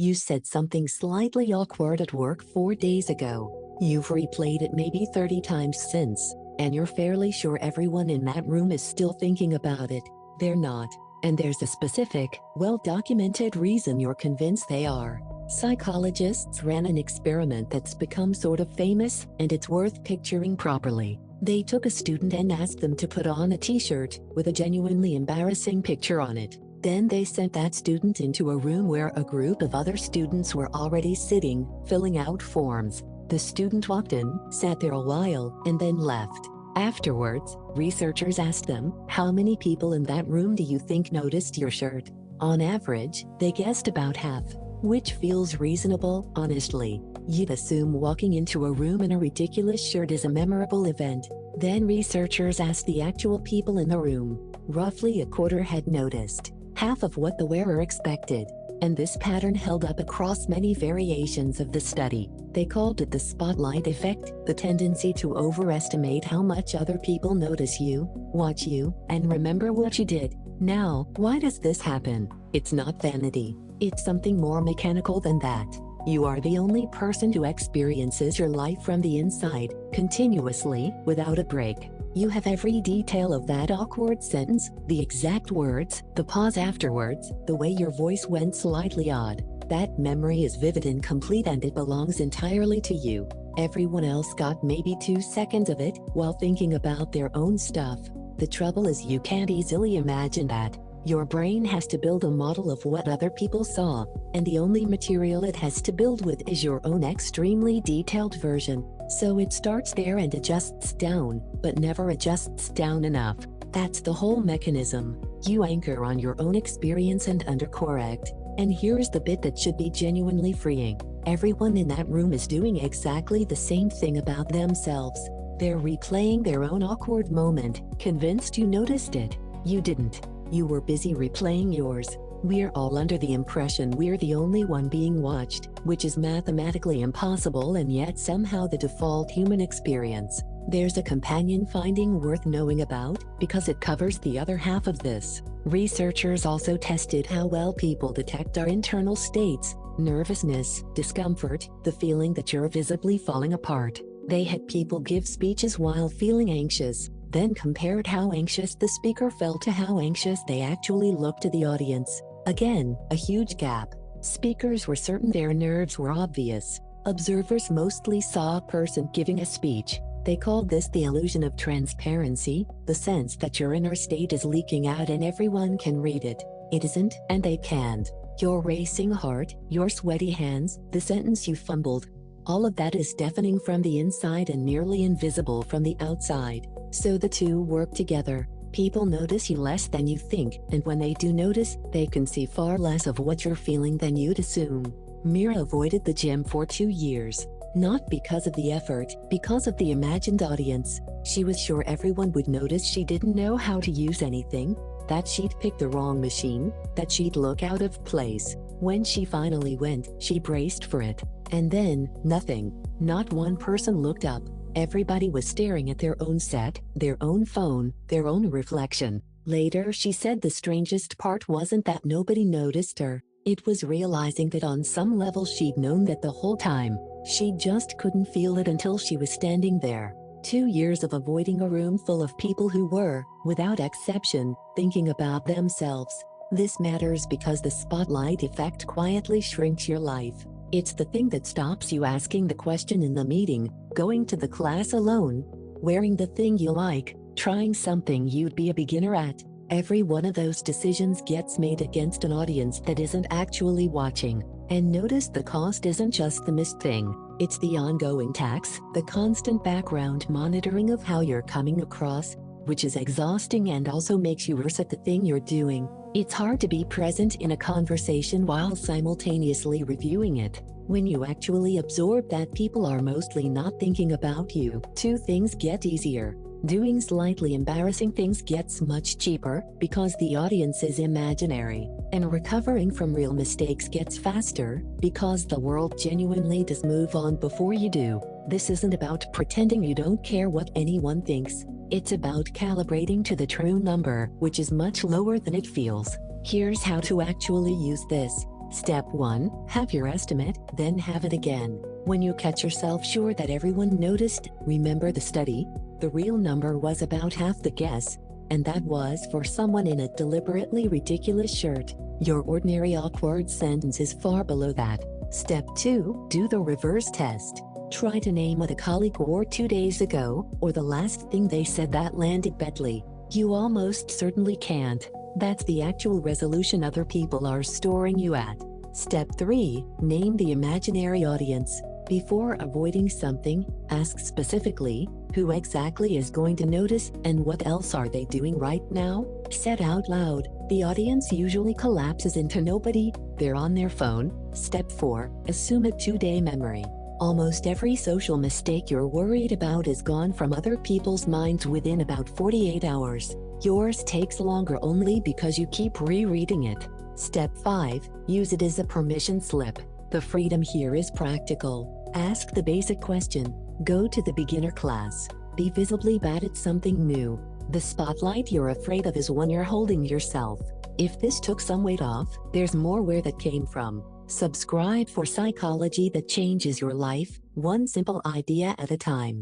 You said something slightly awkward at work 4 days ago. You've replayed it maybe 30 times since, and you're fairly sure everyone in that room is still thinking about it. They're not. And there's a specific, well-documented reason you're convinced they are. Psychologists ran an experiment that's become sort of famous, and it's worth picturing properly. They took a student and asked them to put on a t-shirt with a genuinely embarrassing picture on it. Then they sent that student into a room where a group of other students were already sitting, filling out forms. The student walked in, sat there a while, and then left. Afterwards, researchers asked them, how many people in that room do you think noticed your shirt? On average, they guessed about half. Which feels reasonable, honestly. You'd assume walking into a room in a ridiculous shirt is a memorable event. Then researchers asked the actual people in the room. Roughly a quarter had noticed. Half of what the wearer expected. And this pattern held up across many variations of the study. They called it the spotlight effect, the tendency to overestimate how much other people notice you, watch you, and remember what you did. Now, why does this happen? It's not vanity. It's something more mechanical than that. You are the only person who experiences your life from the inside, continuously, without a break. You have every detail of that awkward sentence, the exact words, the pause afterwards, the way your voice went slightly odd. That memory is vivid and complete, and it belongs entirely to you. Everyone else got maybe 2 seconds of it while thinking about their own stuff. The trouble is you can't easily imagine that. Your brain has to build a model of what other people saw, and the only material it has to build with is your own extremely detailed version. So it starts there and adjusts down, but never adjusts down enough. That's the whole mechanism. You anchor on your own experience and undercorrect. And here's the bit that should be genuinely freeing. Everyone in that room is doing exactly the same thing about themselves. They're replaying their own awkward moment, convinced you noticed it. You didn't. You were busy replaying yours. We're all under the impression we're the only one being watched, which is mathematically impossible and yet somehow the default human experience. There's a companion finding worth knowing about, because it covers the other half of this. Researchers also tested how well people detect our internal states, nervousness, discomfort, the feeling that you're visibly falling apart. They had people give speeches while feeling anxious, then compared how anxious the speaker felt to how anxious they actually looked to the audience. Again, a huge gap. Speakers were certain their nerves were obvious. Observers mostly saw a person giving a speech. They called this the illusion of transparency, the sense that your inner state is leaking out and everyone can read it. It isn't, and they can't. Your racing heart, your sweaty hands, the sentence you fumbled. All of that is deafening from the inside and nearly invisible from the outside. So the two work together. People notice you less than you think, and when they do notice, they can see far less of what you're feeling than you'd assume. Mira avoided the gym for 2 years. Not because of the effort, because of the imagined audience. She was sure everyone would notice she didn't know how to use anything, that she'd picked the wrong machine, that she'd look out of place. When she finally went, she braced for it. And then, nothing. Not one person looked up. Everybody was staring at their own set, their own phone, their own reflection. Later she said the strangest part wasn't that nobody noticed her. It was realizing that on some level she'd known that the whole time. She just couldn't feel it until she was standing there. 2 years of avoiding a room full of people who were, without exception, thinking about themselves. This matters because the spotlight effect quietly shrinks your life. It's the thing that stops you asking the question in the meeting, going to the class alone, wearing the thing you like, trying something you'd be a beginner at. Every one of those decisions gets made against an audience that isn't actually watching. And notice the cost isn't just the missed thing, it's the ongoing tax, the constant background monitoring of how you're coming across, which is exhausting and also makes you worse at the thing you're doing. It's hard to be present in a conversation while simultaneously reviewing it. When you actually absorb that people are mostly not thinking about you, 2 things get easier. Doing slightly embarrassing things gets much cheaper because the audience is imaginary, and recovering from real mistakes gets faster because the world genuinely does move on before you do. This isn't about pretending you don't care what anyone thinks. It's about calibrating to the true number, which is much lower than it feels. Here's how to actually use this. Step 1. Have your estimate, then have it again. When you catch yourself sure that everyone noticed, remember the study? The real number was about half the guess, and that was for someone in a deliberately ridiculous shirt. Your ordinary awkward sentence is far below that. Step 2. Do the reverse test. Try to name what a colleague wore 2 days ago, or the last thing they said that landed badly. You almost certainly can't. That's the actual resolution other people are storing you at. Step 3. Name the imaginary audience. Before avoiding something, ask specifically, who exactly is going to notice and what else are they doing right now? Said out loud, the audience usually collapses into nobody, they're on their phone. Step 4. Assume a 2-day memory. Almost every social mistake you're worried about is gone from other people's minds within about 48 hours. Yours takes longer only because you keep rereading it. Step 5. Use it as a permission slip. The freedom here is practical. Ask the basic question. Go to the beginner class. Be visibly bad at something new. The spotlight you're afraid of is one you're holding yourself. If this took some weight off, there's more where that came from. Subscribe for psychology that changes your life, one simple idea at a time.